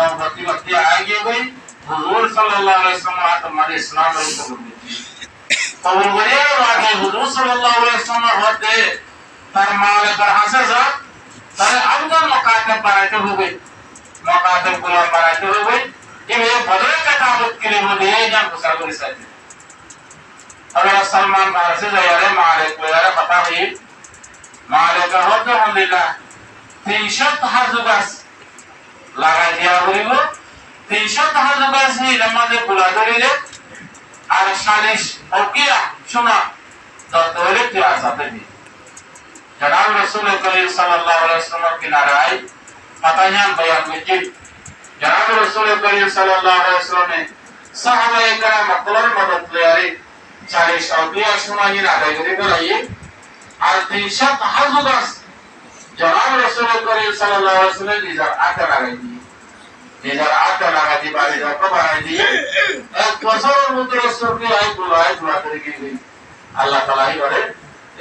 मोहब्बती वक्ती आएगी गई हुजूर सल्लल्लाहु अलैहि वसल्लम तुम्हारे इस्लाम को कबूल कबूल करिए वाकई हुजूर सल्लल्लाहु अलैहि वसल्लम होते तार माले पर हासे जा तारे अफजल मुकातब बनाते हो गए मुकातब गुलाम बनाते हो गए कि ये बदर का ताबूत के लिए वो दिए जान को सागरी साथी अगर सलमान भारत से जाए माले को यार पता है माले का होते होंडेगा 300 हाजुगास लगा दिया बोलिगो 300 हाजुगास ही नमाज़े बुला दे আর সালিশ ওকিয়া শোনা তো তোলে কি আসাতে দি জনাব রাসূল করিম সাল্লাল্লাহু আলাইহি ওয়াসাল্লাম কিনারায় পাতায়ান বয়ান মসজিদ জনাব রাসূল করিম সাল্লাল্লাহু আলাইহি ওয়াসাল্লাম সাহাবায়ে کرام মকবুল মদদ লয়ারি সালিশ ওকিয়া শোনা নি আদায় করে গলাইয়ে আর 300 হাজুগাস জনাব রাসূল করিম সাল্লাল্লাহু আলাইহি ওয়াসাল্লাম নিজার আতে লাগাই দি निजर आते लगा दी बारी जब बनाई दी एक बसर मुद्रा सुर्खी आई बुला करके गई अल्लाह ताला ही बड़े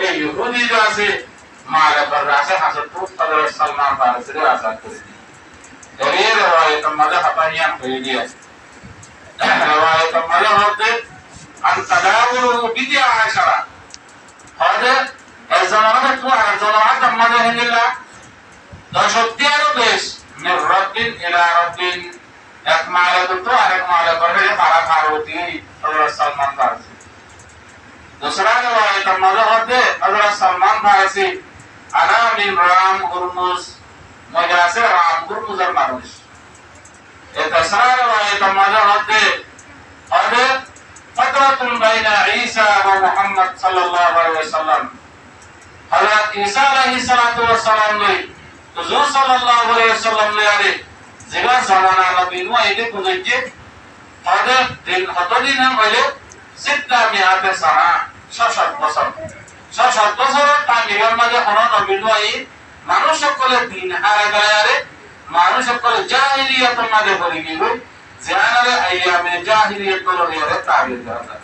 ये यहूदी जो ऐसे मारे पर राशे हासिल तो हज़रत सलमान फारसी से आजाद कर दी ये रवायत मज़ा हतानियां कर दिया रवायत मज़ा होते अंतदावुल बिदिया आशरा हज़े ज़माना तो ज़माना मज़ा है निला दशोत्यारो देश من رب إلى رب एक माले तो अनेक माले पर है पारा खार होती है हज़रत सलमान फारसी दूसरा रवायत मज़ा होते हज़रत सलमान फारसी अना मिन राम हुरमुज मुझे से राम हुरमुज मारुश ये दूसरा रवायत मज़ा होते हज़रत फतरतुन बैना ईसा व मुहम्मद सल्लल्लाहु अलैहि वसल्लम हज़रत ईसा अलैहिस्सलातु वस्सलाम ने हुजूर सल्लल्लाहु अलैहि वसल्लम ने आरे जिगा जमाना नबी नु आइदे कुजेजे हदे दिन हतदिन हम आइले सिद्धा मियाते सना शशत बसर ता निगम माजे हन नबी नु आई मानुष सकले दिन हारे गए आरे मानुष सकले जाहिलियत माजे पड़ी गई जानारे अय्यामे जाहिलियत को रे ताबीर करता